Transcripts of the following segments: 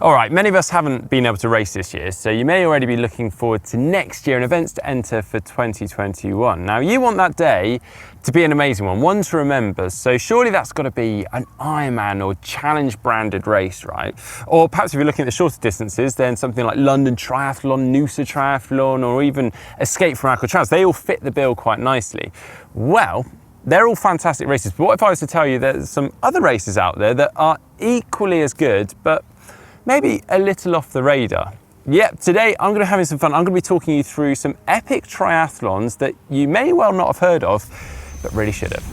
All right, many of us haven't been able to race this year, so you may already be looking forward to next year and events to enter for 2021. Now, you want that day to be an amazing one to remember, so surely that's got to be an Ironman or Challenge branded race, right? Or perhaps if you're looking at the shorter distances, then something like London Triathlon, Noosa Triathlon, or even Escape from Alcatraz. They all fit the bill quite nicely. Well, they're all fantastic races, but what if I was to tell you there's some other races out there that are equally as good, but maybe a little off the radar? Yep, today I'm going to be having some fun. I'm going to be talking you through some epic triathlons that you may well not have heard of, but really should have.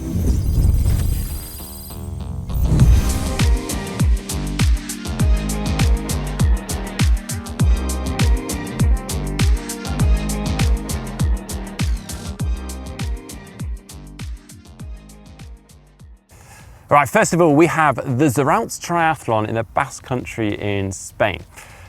All right, first of all, we have the Zarauzko Triathlon in the Basque Country in Spain.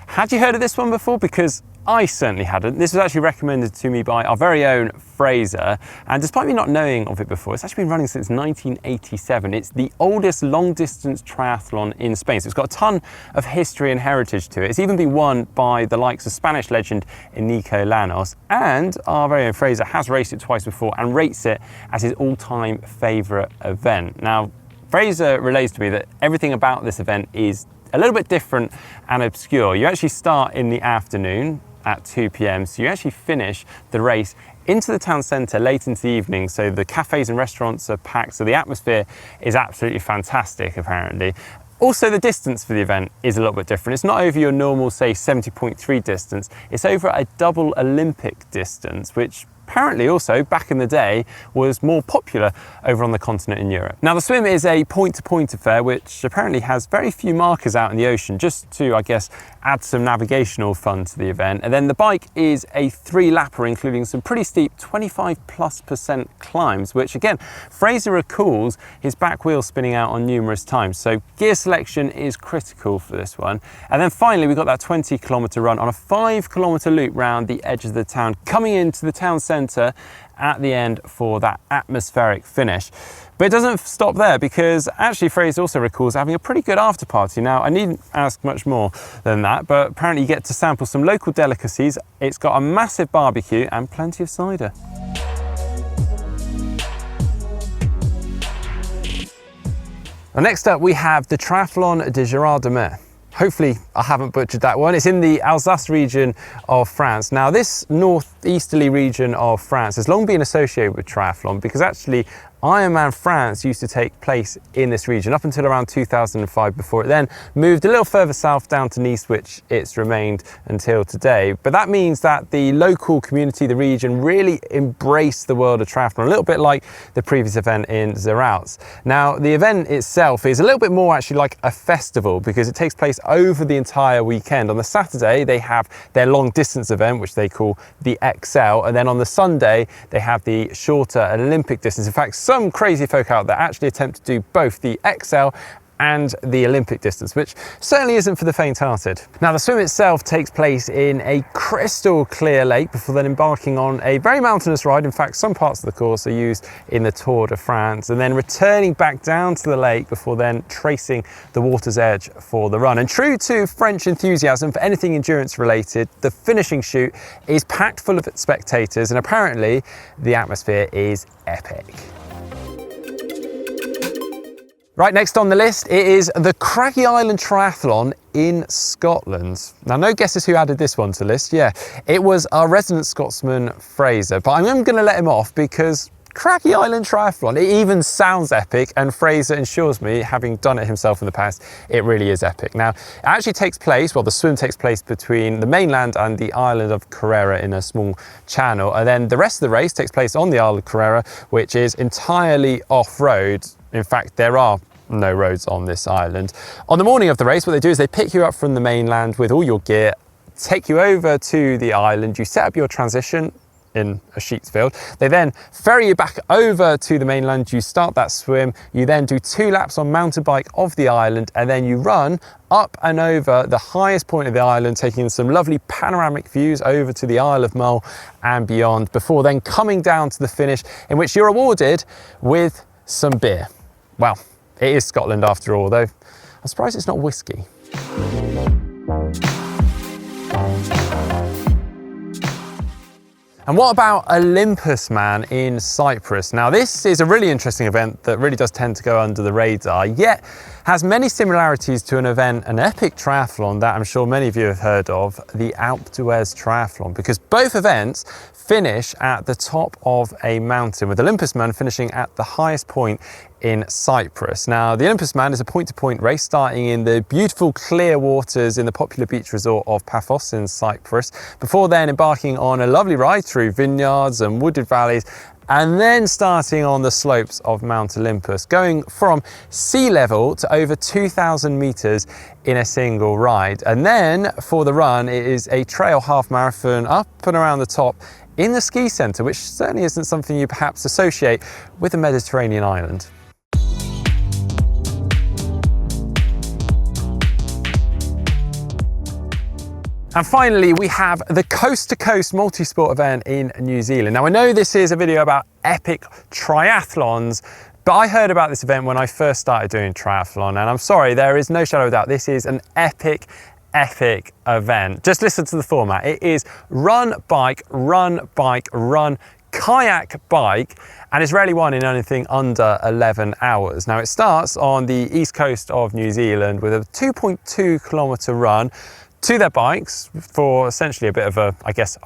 Had you heard of this one before? Because I certainly hadn't. This was actually recommended to me by our very own Fraser, and despite me not knowing of it before, it's actually been running since 1987. It's the oldest long-distance triathlon in Spain, so it's got a ton of history and heritage to it. It's even been won by the likes of Spanish legend Nico Llanos, and our very own Fraser has raced it twice before and rates it as his all-time favourite event. Now, Fraser relays to me that everything about this event is a little bit different and obscure. You actually start in the afternoon at 2 p.m, so you actually finish the race into the town centre late into the evening, so the cafes and restaurants are packed, so the atmosphere is absolutely fantastic apparently. Also, the distance for the event is a little bit different. It's not over your normal, say, 70.3 distance, it's over a double Olympic distance, which apparently also back in the day was more popular over on the continent in Europe. Now, the swim is a point-to-point affair, which apparently has very few markers out in the ocean, just to, I guess, add some navigational fun to the event. And then the bike is a 3-lapper, including some pretty steep 25+% climbs, which again, Fraser recalls his back wheel spinning out on numerous times. So gear selection is critical for this one. And then finally, we've got that 20-kilometre run on a 5-kilometre loop round the edge of the town, coming into the town centre at the end for that atmospheric finish. But it doesn't stop there, because actually Fraser also recalls having a pretty good after party. Now, I needn't ask much more than that, but apparently you get to sample some local delicacies. It's got a massive barbecue and plenty of cider. Well, next up we have the Triathlon de Gerardmer. Hopefully I haven't butchered that one. It's in the Alsace region of France. Now, this northeasterly region of France has long been associated with triathlon, because actually Ironman France used to take place in this region up until around 2005, before it then moved a little further south down to Nice, which it's remained until today. But that means that the local community, the region, really embraced the world of triathlon, a little bit like the previous event in Zarauzko. Now, the event itself is a little bit more actually like a festival, because it takes place over the entire weekend. On the Saturday, they have their long distance event, which they call the XL, and then on the Sunday, they have the shorter Olympic distance. In fact, some crazy folk out there actually attempt to do both the XL and the Olympic distance, which certainly isn't for the faint-hearted. Now, the swim itself takes place in a crystal clear lake before then embarking on a very mountainous ride. In fact, some parts of the course are used in the Tour de France, and then returning back down to the lake before then tracing the water's edge for the run. And true to French enthusiasm for anything endurance related, the finishing chute is packed full of spectators, and apparently the atmosphere is epic. Right, next on the list, it is the Craggy Island Triathlon in Scotland. Now, no guesses who added this one to the list. Yeah, it was our resident Scotsman, Fraser, but I'm going to let him off because Craggy Island Triathlon, it even sounds epic, and Fraser assures me, having done it himself in the past, it really is epic. Now, it actually takes place, well, the swim takes place between the mainland and the island of Carrera in a small channel, and then the rest of the race takes place on the island of Carrera, which is entirely off-road. In fact, there are no roads on this island. On the morning of the race, what they do is they pick you up from the mainland with all your gear, take you over to the island, you set up your transition in a sheets field. They then ferry you back over to the mainland, you start that swim, you then do 2 laps on mountain bike of the island, and then you run up and over the highest point of the island, taking some lovely panoramic views over to the Isle of Mull and beyond, before then coming down to the finish, in which you're awarded with some beer. Well, it is Scotland after all, though I'm surprised it's not whiskey. And what about Olympus Man in Cyprus? Now this is a really interesting event that really does tend to go under the radar, yet has many similarities to an epic triathlon that I'm sure many of you have heard of, the Alpe d'Huez Triathlon, because both events finish at the top of a mountain, with Olympusman finishing at the highest point in Cyprus. Now, the Olympusman is a point-to-point race starting in the beautiful clear waters in the popular beach resort of Paphos in Cyprus, before then embarking on a lovely ride through vineyards and wooded valleys, and then starting on the slopes of Mount Olympus, going from sea level to over 2,000 meters in a single ride. And then for the run, it is a trail half marathon up and around the top in the ski centre, which certainly isn't something you perhaps associate with a Mediterranean island. And finally, we have the coast-to-coast multi-sport event in New Zealand. Now, I know this is a video about epic triathlons, but I heard about this event when I first started doing triathlon, and I'm sorry, there is no shadow of doubt, this is an epic event. Just listen to the format. It is run, bike, kayak, bike, and it's rarely won in anything under 11 hours. Now, it starts on the east coast of New Zealand with a 2.2 kilometre run to their bikes for essentially a bit of a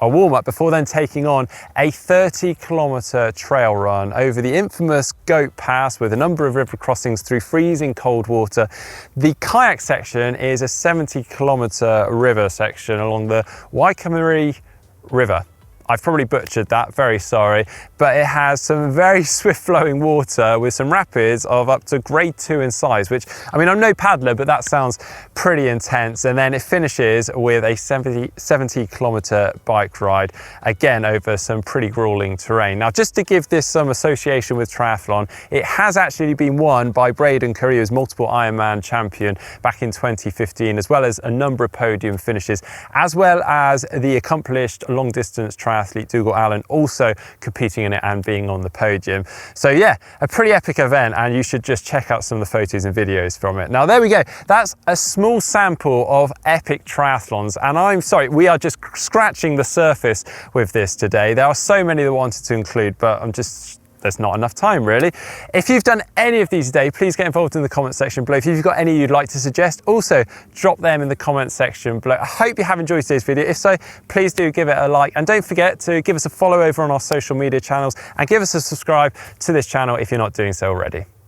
warm-up, before then taking on a 30-kilometre trail run over the infamous Goat Pass with a number of river crossings through freezing cold water. The kayak section is a 70-kilometre river section along the Waikamari River. I've probably butchered that, very sorry, but it has some very swift flowing water with some rapids of up to grade 2 in size, which, I mean, I'm no paddler, but that sounds pretty intense. And then it finishes with a 70-kilometre bike ride, again over some pretty grueling terrain. Now, just to give this some association with triathlon, it has actually been won by Braden Curry, who's multiple Ironman champion back in 2015, as well as a number of podium finishes, as well as the accomplished long distance triathlete Dougal Allen also competing in it and being on the podium. So yeah, a pretty epic event, and you should just check out some of the photos and videos from it. Now there we go, that's a small sample of epic triathlons, and I'm sorry, we are just scratching the surface with this today. There are so many that I wanted to include, but there's not enough time really. If you've done any of these today, please get involved in the comment section below. If you've got any you'd like to suggest, also drop them in the comment section below. I hope you have enjoyed today's video. If so, please do give it a like, and don't forget to give us a follow over on our social media channels, and give us a subscribe to this channel if you're not doing so already.